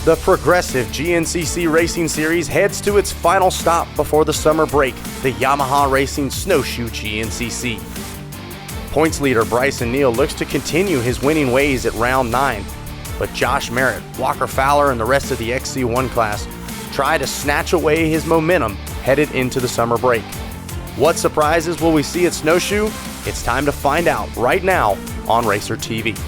The progressive GNCC Racing Series heads to its final stop before the summer break, the Yamaha Racing Snowshoe GNCC. Points leader Bryson Neal looks to continue his winning ways at round 9, but Josh Merritt, Walker Fowler, and the rest of the XC1 class try to snatch away his momentum headed into the summer break. What surprises will we see at Snowshoe? It's time to find out right now on Racer TV.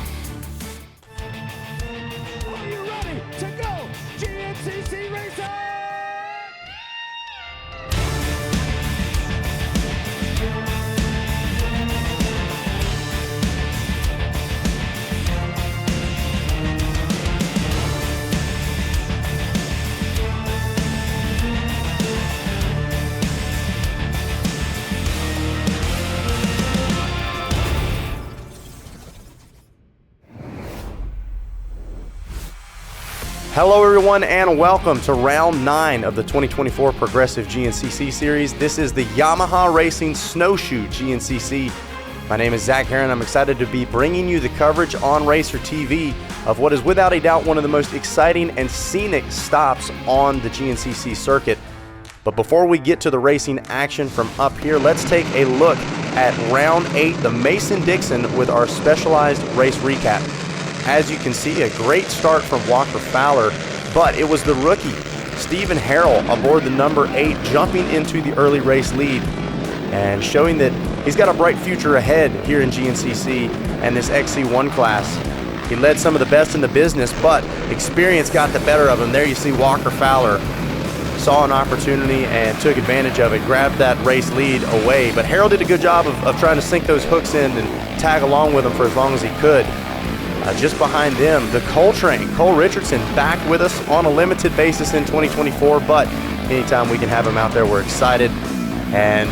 Are you ready to go, GNCC Racing? Hello everyone and welcome to round 9 of the 2024 Progressive GNCC Series. This is the Yamaha Racing Snowshoe GNCC. My name is Zach Heron. I'm excited to be bringing you the coverage on Racer TV of what is without a doubt one of the most exciting and scenic stops on the GNCC circuit. But before we get to the racing action from up here, let's take a look at round 8, the Mason-Dixon, with our specialized race recap. As you can see, a great start from Walker Fowler, but it was the rookie, Stephen Harrell, aboard the number 8, jumping into the early race lead and showing that he's got a bright future ahead here in GNCC and this XC1 class. He led some of the best in the business, but experience got the better of him. There you see Walker Fowler saw an opportunity and took advantage of it, grabbed that race lead away. But Harrell did a good job of trying to sink those hooks in and tag along with him for as long as he could. Just behind them, the Coltrane, Cole Richardson, back with us on a limited basis in 2024, but anytime we can have him out there, we're excited. And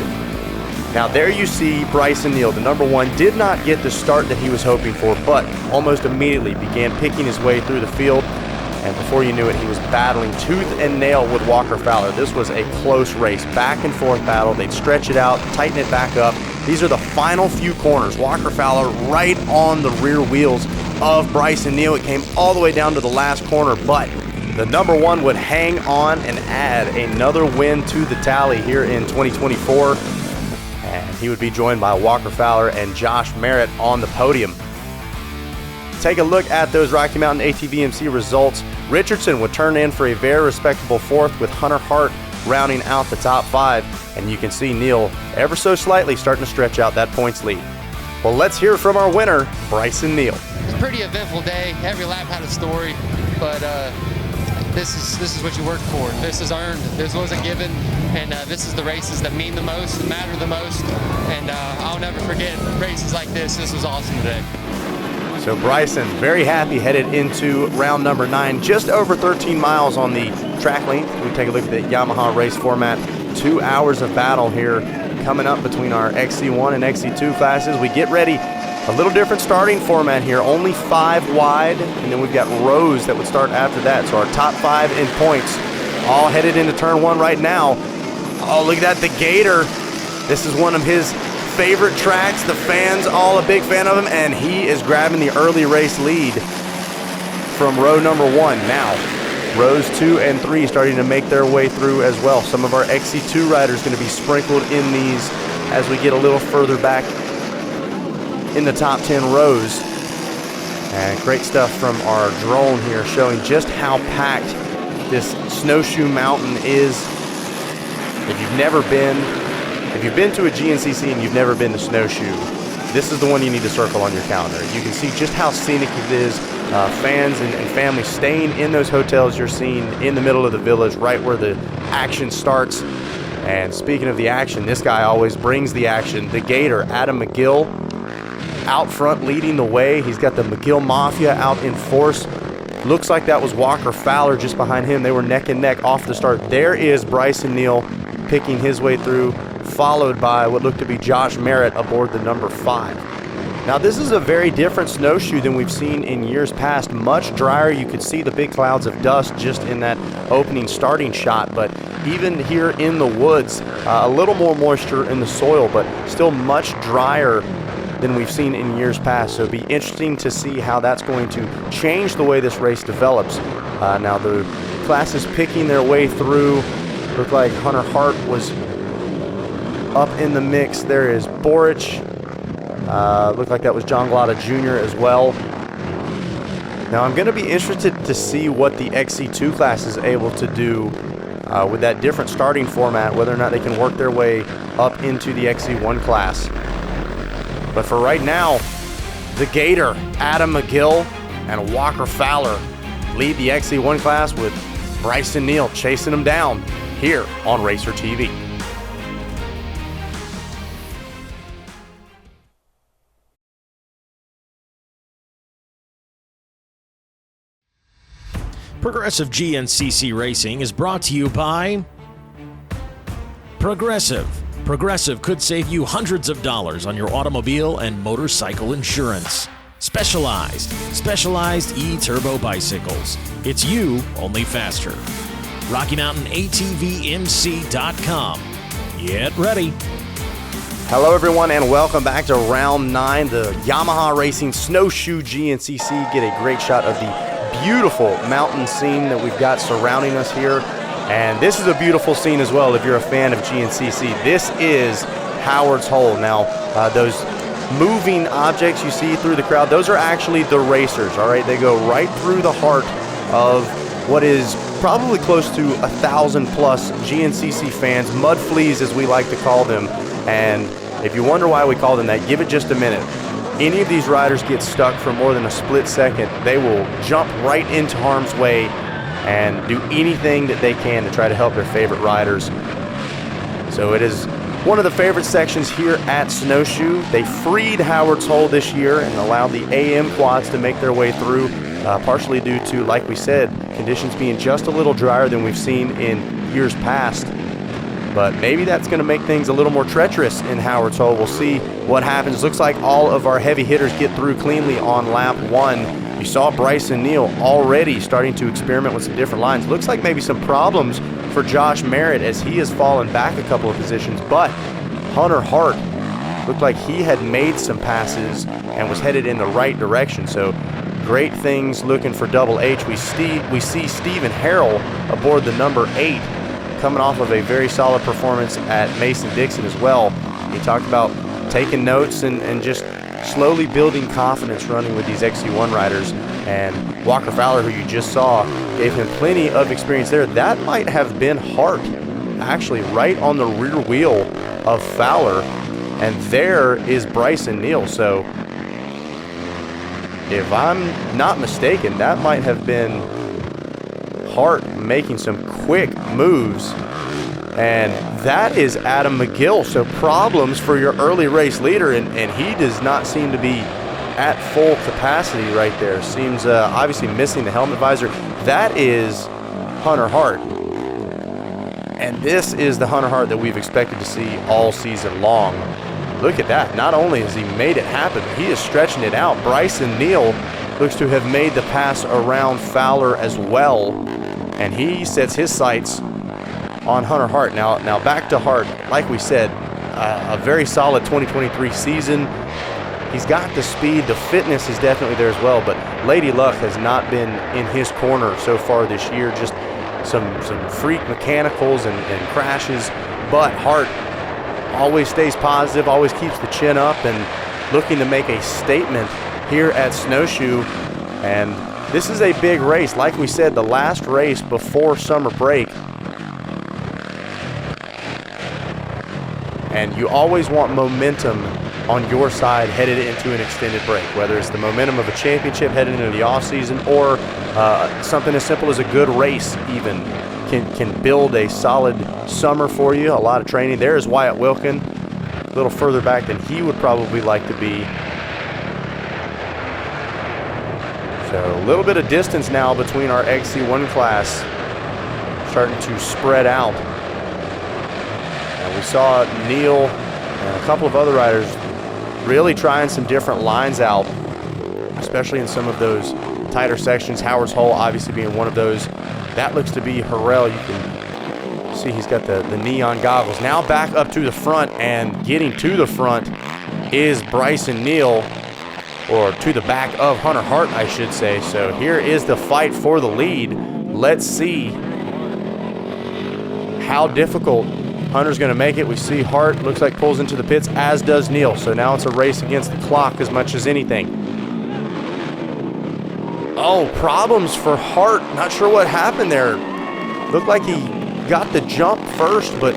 now there you see Bryson Neal, the number 1, did not get the start that he was hoping for, but almost immediately began picking his way through the field. And before you knew it, he was battling tooth and nail with Walker Fowler. This was a close race, back and forth battle. They'd stretch it out, tighten it back up. These are the final few corners. Walker Fowler right on the rear wheels of Bryson Neal. It came all the way down to the last corner, but the number 1 would hang on and add another win to the tally here in 2024. And he would be joined by Walker Fowler and Josh Merritt on the podium. Take a look at those Rocky Mountain ATVMC results. Richardson would turn in for a very respectable 4th, with Hunter Hart rounding out the top 5. And you can see Neal ever so slightly starting to stretch out that points lead. Well, let's hear from our winner, Bryson Neal. It's a pretty eventful day. Every lap had a story, but this is what you work for. This is earned. This wasn't given, and this is the races that mean the most and matter the most. And I'll never forget races like this. This was awesome today. So Bryson, very happy, headed into round number 9, just over 13 miles on the track length. We take a look at the Yamaha race format. 2 hours of battle here coming up between our XC1 and XC2 classes. We get ready. A little different starting format here, only 5 wide, and then we've got rows that would start after that. So our top 5 in points, all headed into turn 1 right now. Oh, look at that, the Gator. This is one of his favorite tracks. The fans, all a big fan of him, and he is grabbing the early race lead from row number 1. Now, rows 2 and 3 starting to make their way through as well. Some of our XC2 riders going to be sprinkled in these as we get a little further back in the top 10 rows. And great stuff from our drone here, showing just how packed this Snowshoe Mountain is. If you've been to a GNCC and you've never been to Snowshoe, this is the one you need to circle on your calendar. You can see just how scenic it is. Fans and families staying in those hotels you're seeing in the middle of the village, right where the action starts. And speaking of the action, this guy always brings the action. The Gator, Adam McGill, out front leading the way. He's got the McGill Mafia out in force. Looks like that was Walker Fowler just behind him. They were neck and neck off the start. There is Bryson Neal picking his way through, followed by what looked to be Josh Merritt aboard the number 5. Now this is a very different Snowshoe than we've seen in years past. Much drier. You could see the big clouds of dust just in that opening starting shot, but even here in the woods, a little more moisture in the soil, but still much drier than we've seen in years past. So it'll be interesting to see how that's going to change the way this race develops. Now the class is picking their way through. Looked like Hunter Hart was up in the mix. There is Boric. Looked like that was John Glotta Jr. as well. Now I'm going to be interested to see what the XC2 class is able to do with that different starting format, whether or not they can work their way up into the XC1 class. But for right now, the Gator, Adam McGill and Walker Fowler lead the XC1 class with Bryson Neal chasing them down here on Racer TV. Progressive GNCC Racing is brought to you by Progressive. Progressive could save you hundreds of dollars on your automobile and motorcycle insurance. Specialized E-Turbo bicycles. It's you, only faster. Rocky Mountain ATVMC.com. Get ready. Hello everyone and welcome back to round 9, the Yamaha Racing Snowshoe GNCC. Get a great shot of the beautiful mountain scene that we've got surrounding us here. And this is a beautiful scene as well if you're a fan of GNCC. This is Howard's Hole. Now, those moving objects you see through the crowd, those are actually the racers, all right? They go right through the heart of what is probably close to 1,000 plus GNCC fans, mud fleas as we like to call them. And if you wonder why we call them that, give it just a minute. Any of these riders get stuck for more than a split second, they will jump right into harm's way and do anything that they can to try to help their favorite riders. So it is one of the favorite sections here at Snowshoe. They freed Howard's Hole this year and allowed the AM quads to make their way through, partially due to, like we said, conditions being just a little drier than we've seen in years past. But maybe that's going to make things a little more treacherous in Howard's Hole. We'll see what happens. Looks like all of our heavy hitters get through cleanly on lap 1. You saw Bryson Neal already starting to experiment with some different lines. Looks like maybe some problems for Josh Merritt as he has fallen back a couple of positions. But Hunter Hart looked like he had made some passes and was headed in the right direction. So great things looking for Double H. We see Stephen Harrell aboard the number 8. Coming off of a very solid performance at Mason-Dixon as well. He talked about taking notes and just slowly building confidence running with these XC1 riders. And Walker Fowler, who you just saw, gave him plenty of experience there. That might have been Hart, actually right on the rear wheel of Fowler. And there is Bryson Neal. So if I'm not mistaken, that might have been Hart making some quick moves, and that is Adam McGill. So problems for your early race leader, and he does not seem to be at full capacity right there. Seems obviously missing the helmet visor. That is Hunter Hart, and this is the Hunter Hart that we've expected to see all season long. Look at that. Not only has he made it happen, he is stretching it out. Bryson Neal looks to have made the pass around Fowler as well, and he sets his sights on Hunter Hart. Now back to Hart. Like we said, a very solid 2023 season. He's got the speed, the fitness is definitely there as well, but Lady Luck has not been in his corner so far this year. Just some freak mechanicals and crashes, but Hart always stays positive, always keeps the chin up and looking to make a statement here at Snowshoe. And this is a big race. Like we said, the last race before summer break. And you always want momentum on your side headed into an extended break, whether it's the momentum of a championship headed into the offseason or something as simple as a good race even can build a solid summer for you. A lot of training. There is Wyatt Wilkin, a little further back than he would probably like to be. So a little bit of distance now between our XC1 class, starting to spread out. And we saw Neal and a couple of other riders really trying some different lines out, especially in some of those tighter sections. Howard's Hole obviously being one of those. That looks to be Harrell. You can see he's got the neon goggles. Now back up to the front and getting to the front is Bryson Neal, or to the back of Hunter Hart, I should say. So here is the fight for the lead. Let's see how difficult Hunter's going to make it. We see Hart looks like pulls into the pits, as does Neal. So now it's a race against the clock as much as anything. Oh, problems for Hart. Not sure what happened there. Looked like he got the jump first, but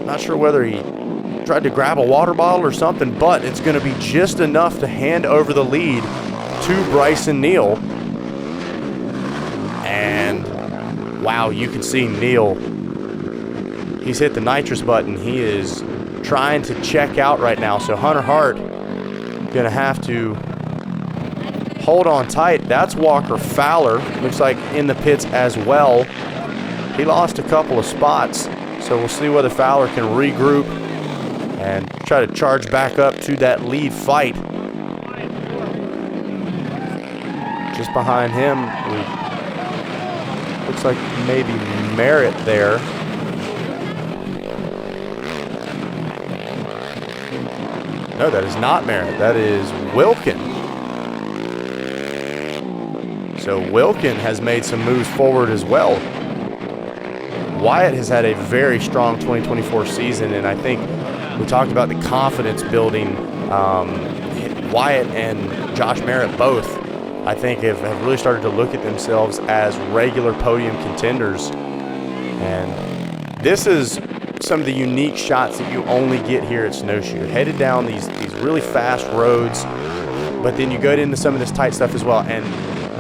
not sure whether he tried to grab a water bottle or something, but it's going to be just enough to hand over the lead to Bryson Neal. And wow, you can see Neal. He's hit the nitrous button. He is trying to check out right now. So Hunter Hart going to have to hold on tight. That's Walker Fowler. Looks like in the pits as well. He lost a couple of spots. So we'll see whether Fowler can regroup and try to charge back up to that lead fight. Just behind him, looks like maybe Merritt there. No, that is not Merritt. That is Wilkin. So Wilkin has made some moves forward as well. Wyatt has had a very strong 2024 season, and I think we talked about the confidence building. Wyatt and Josh Merritt both, I think, have really started to look at themselves as regular podium contenders. And this is some of the unique shots that you only get here at Snowshoe. You're headed down these really fast roads, but then you go into some of this tight stuff as well. And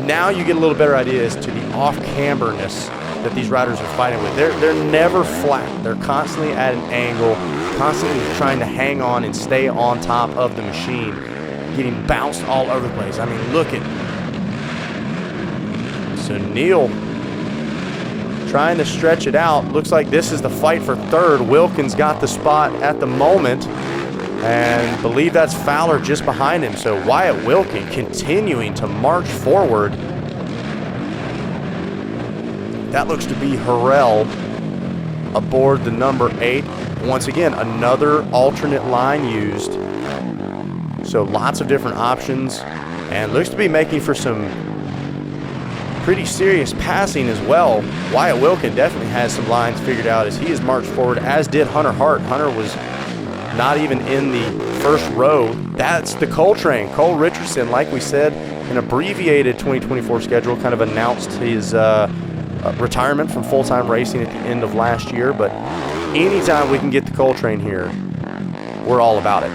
now you get a little better idea as to the off-camberness that these riders are fighting with. They're never flat. They're constantly at an angle, constantly trying to hang on and stay on top of the machine, getting bounced all over the place. I mean, look at. So Neal trying to stretch it out. Looks like this is the fight for third. Wilkins got the spot at the moment, and believe that's Fowler just behind him. So Wyatt Wilkin continuing to march forward. That looks to be Harrell aboard the number 8. Once again, another alternate line used. So lots of different options, and looks to be making for some pretty serious passing as well. Wyatt Wilkin definitely has some lines figured out as he has marched forward, as did Hunter Hart. Hunter was not even in the first row. That's the Coltrane. Cole Richardson, like we said, an abbreviated 2024 schedule, kind of announced his retirement from full-time racing at the end of last year, but anytime we can get the Coltrane here, we're all about it.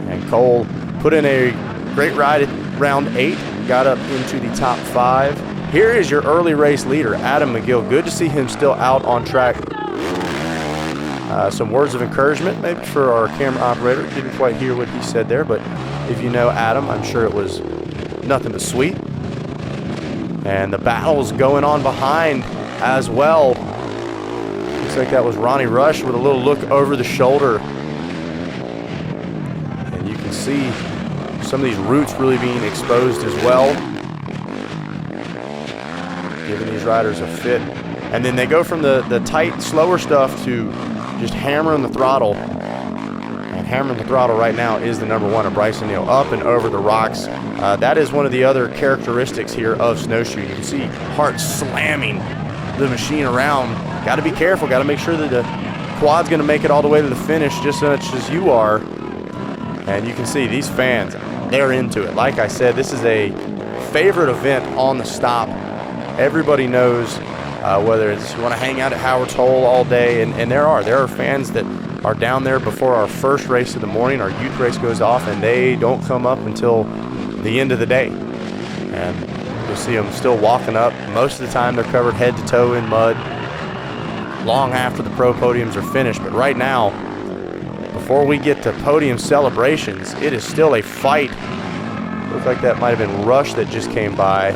And Cole put in a great ride at round 8, got up into the top 5. Here is your early race leader, Adam McGill. Good to see him still out on track. Some words of encouragement maybe for our camera operator. Didn't quite hear what he said there, but if you know Adam, I'm sure it was nothing but sweet. And the battle's going on behind as well. Looks like that was Ronnie Rush with a little look over the shoulder. And you can see some of these roots really being exposed as well, giving these riders a fit. And then they go from the tight, slower stuff to just hammering the throttle. And hammering the throttle right now is the number 1 of Bryson Neal, up and over the rocks. That is one of the other characteristics here of Snowshoe. You can see Hart slamming the machine around. Got to be careful. Got to make sure that the quad's going to make it all the way to the finish just as much as you are. And you can see these fans, they're into it. Like I said, this is a favorite event on the stop. Everybody knows whether it's you want to hang out at Howard's Hole all day, and there are fans that are down there before our first race of the morning. Our youth race goes off, and they don't come up until the end of the day. And you'll see them still walking up. Most of the time, they're covered head to toe in mud long after the pro podiums are finished. But right now, before we get to podium celebrations, it is still a fight. Looks like that might have been Rush that just came by.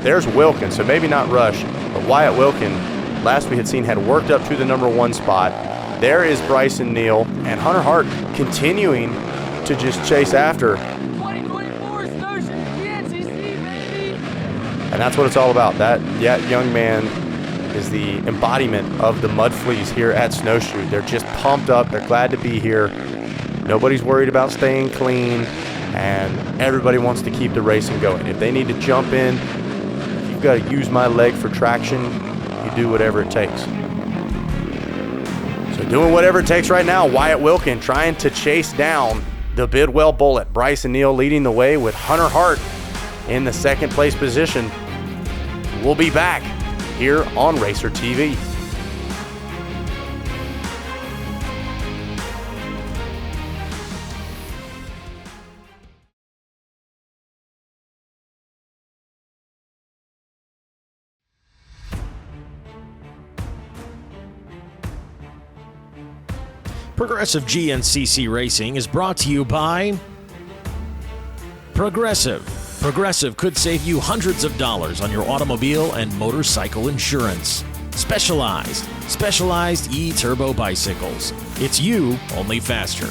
There's Wilkin, so maybe not Rush, but Wyatt Wilkin, last we had seen, had worked up to the number 1 spot. There is Bryson Neal, and Hunter Hart continuing to just chase after. 2024 Snowshoe GNCC, baby! And that's what it's all about. That young man is the embodiment of the mud fleas here at Snowshoe. They're just pumped up. They're glad to be here. Nobody's worried about staying clean, and everybody wants to keep the racing going. If they need to jump in, you've got to use my leg for traction, you do whatever it takes. So doing whatever it takes right now, Wyatt Wilkin trying to chase down the Bidwell Bullet. Bryson Neal leading the way with Hunter Hart in the second place position. We'll be back here on Racer TV. Progressive GNCC Racing is brought to you by Progressive. Progressive could save you hundreds of dollars on your automobile and motorcycle insurance. Specialized E-Turbo bicycles. It's you, only faster.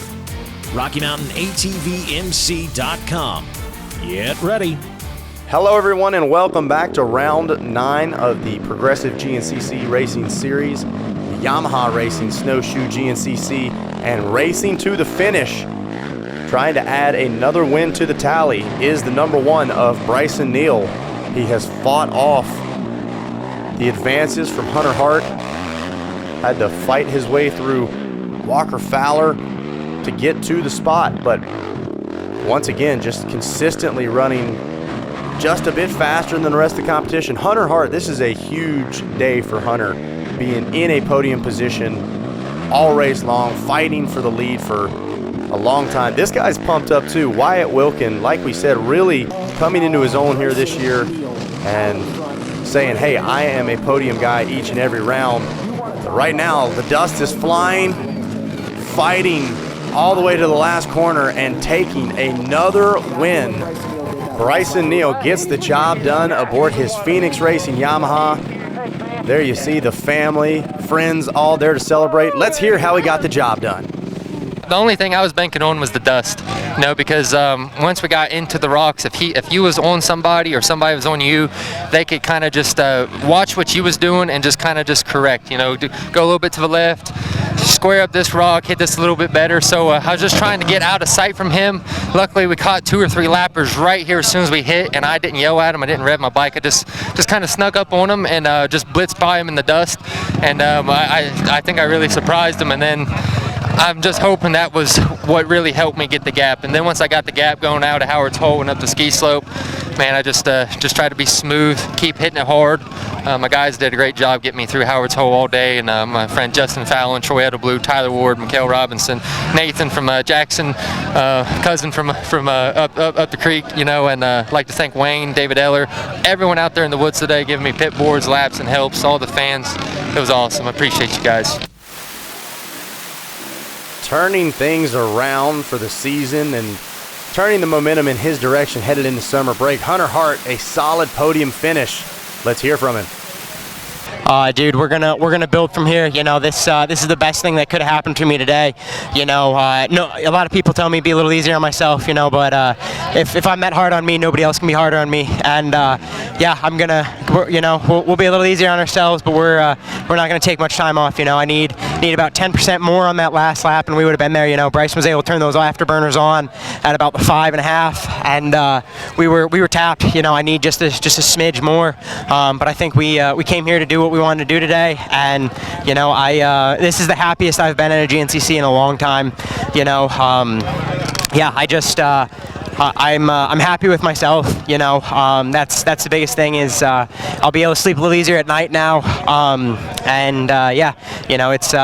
Rocky Mountain ATVMC.com. Get ready. Hello everyone and welcome back to round 9 of the Progressive GNCC Racing Series. Yamaha Racing Snowshoe GNCC and racing to the finish. Trying to add another win to the tally is the number 1 of Bryson Neal. He has fought off the advances from Hunter Hart. Had to fight his way through Walker Fowler to get to the spot, but once again just consistently running just a bit faster than the rest of the competition. Hunter Hart, this is a huge day for Hunter, being in a podium position all race long, fighting for the lead for a long time. This guy's pumped up too. Wyatt Wilkin, like we said, really coming into his own here this year and saying, hey, I am a podium guy each and every round. But right now, the dust is flying, fighting all the way to the last corner and taking another win. Bryson Neal gets the job done aboard his Phoenix Racing Yamaha. There you see the family, friends, all there to celebrate. Let's hear how he got the job done. The only thing I was banking on was the dust, because once we got into the rocks, if you was on somebody or somebody was on you, they could kind of just watch what you was doing and just kind of just correct, go a little bit to the left, square up this rock, hit this a little bit better. So I was just trying to get out of sight from him. Luckily, we caught 2 or 3 lappers right here as soon as we hit, and I didn't yell at him. I didn't rev my bike. I just kind of snuck up on him and just blitzed by him in the dust. And I think I really surprised him. And then I'm just hoping that was what really helped me get the gap. And then once I got the gap going out of Howard's Hole and up the ski slope, man, I just tried to be smooth, keep hitting it hard. My guys did a great job getting me through Howard's Hole all day, and my friend Justin Fallon, Troy Edelblue, Tyler Ward, Mikael Robinson, Nathan from Jackson, cousin from up the creek, and I'd like to thank Wayne, David Eller, everyone out there in the woods today giving me pit boards, laps, and helps, all the fans. It was awesome. I appreciate you guys. Turning things around for the season and turning the momentum in his direction headed into summer break. Hunter Hart, a solid podium finish. Let's hear from him. Dude, we're gonna build from here. This is the best thing that could have happened to me today. No, a lot of people tell me be a little easier on myself. But if I'm that hard on me, nobody else can be harder on me. And yeah, we'll be a little easier on ourselves, but we're not gonna take much time off. I need about 10% more on that last lap, and we would have been there. Bryson was able to turn those afterburners on at about the 5.5, and we were tapped. I need just a smidge more. But I think we came here to do what we wanted to do today, and this is the happiest I've been at a GNCC in a long time. Yeah, I'm happy with myself. That's the biggest thing is I'll be able to sleep a little easier at night now. Yeah, it's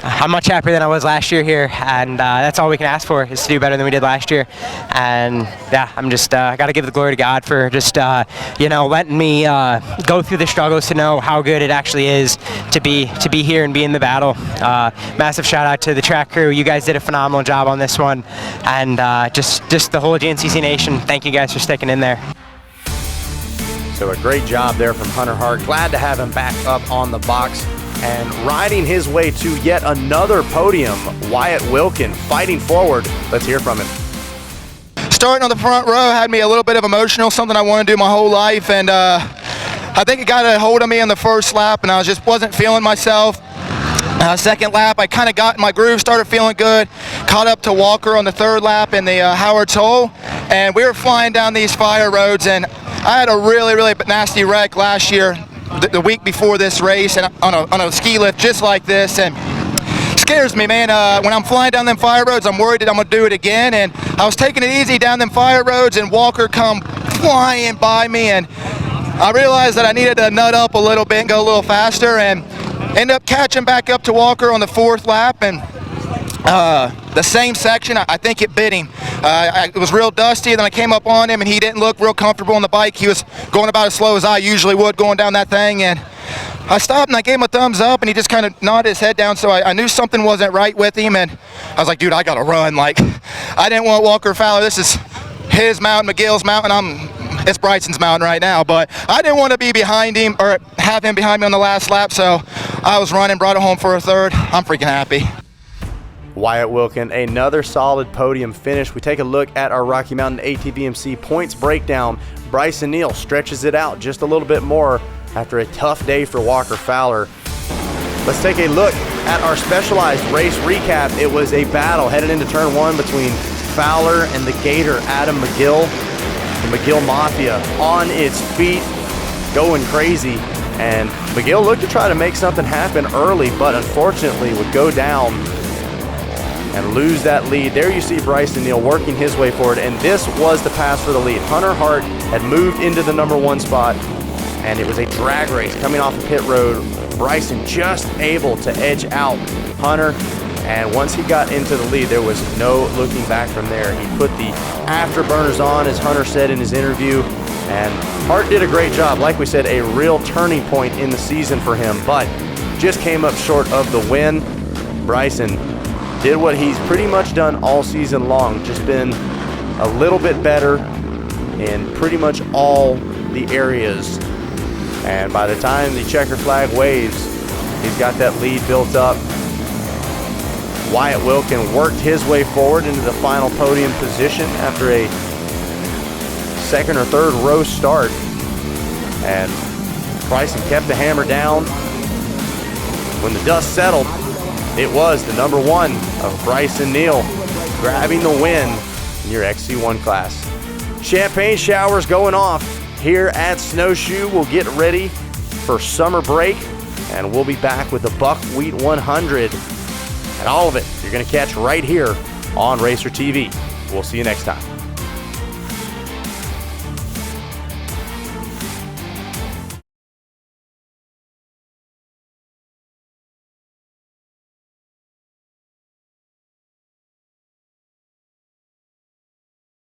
I'm much happier than I was last year here, and that's all we can ask for is to do better than we did last year. And yeah, I'm just got to give the glory to God for just letting me go through the struggles to know how good it actually is to be here and be in the battle. Massive shout out to the track crew. You guys did a phenomenal job on this one, and just the whole GNCC Nation. Thank you guys for sticking in there. So a great job there from Hunter Hart. Glad to have him back up on the box. And riding his way to yet another podium, Wyatt Wilkin fighting forward. Let's hear from him. Starting on the front row had me a little bit of emotional, something I want to do my whole life, and I think it got a hold of me in the first lap, and I just wasn't feeling myself. Second lap, I kind of got in my groove, started feeling good. Caught up to Walker on the third lap in the Howard's Hole, and we were flying down these fire roads, and I had a really, really nasty wreck last year, the week before this race, and on a ski lift just like this, and scares me, man. When I'm flying down them fire roads, I'm worried that I'm gonna do it again, and I was taking it easy down them fire roads, and Walker come flying by me, and I realized that I needed to nut up a little bit and go a little faster, and ended up catching back up to Walker on the fourth lap, and the same section, I think it bit him. It was real dusty, and then I came up on him, and he didn't look real comfortable on the bike. He was going about as slow as I usually would going down that thing, and I stopped and I gave him a thumbs up, and he just kind of nodded his head down, so I knew something wasn't right with him, and I was like, dude, I gotta run. Like, I didn't want Walker Fowler. This is his mountain, McGill's mountain. It's Bryson's mountain right now, but I didn't want to be behind him or have him behind me on the last lap, so I was running, brought it home for a third. I'm freaking happy. Wyatt Wilkin, another solid podium finish. We take a look at our Rocky Mountain ATVMC points breakdown. Bryson Neal stretches it out just a little bit more after a tough day for Walker Fowler. Let's take a look at our specialized race recap. It was a battle headed into turn one between Fowler and the Gator, Adam McGill. The McGill Mafia on its feet, going crazy. And McGill looked to try to make something happen early, but unfortunately would go down and lose that lead. There you see Bryson Neal working his way forward, and this was the pass for the lead. Hunter Hart had moved into the number one spot, and it was a drag race coming off the pit road. Bryson just able to edge out Hunter, and once he got into the lead, there was no looking back from there. He put the afterburners on, as Hunter said in his interview, and Hart did a great job. Like we said, a real turning point in the season for him, but just came up short of the win. Bryson did what he's pretty much done all season long, just been a little bit better in pretty much all the areas. And by the time the checker flag waves, he's got that lead built up. Wyatt Wilkin worked his way forward into the final podium position after a second or third row start. And Bryson kept the hammer down. When the dust settled, it was the number one of Bryson Neal grabbing the win in your XC1 class. Champagne showers going off here at Snowshoe. We'll get ready for summer break, and we'll be back with the Buckwheat 100. And all of it you're going to catch right here on Racer TV. We'll see you next time.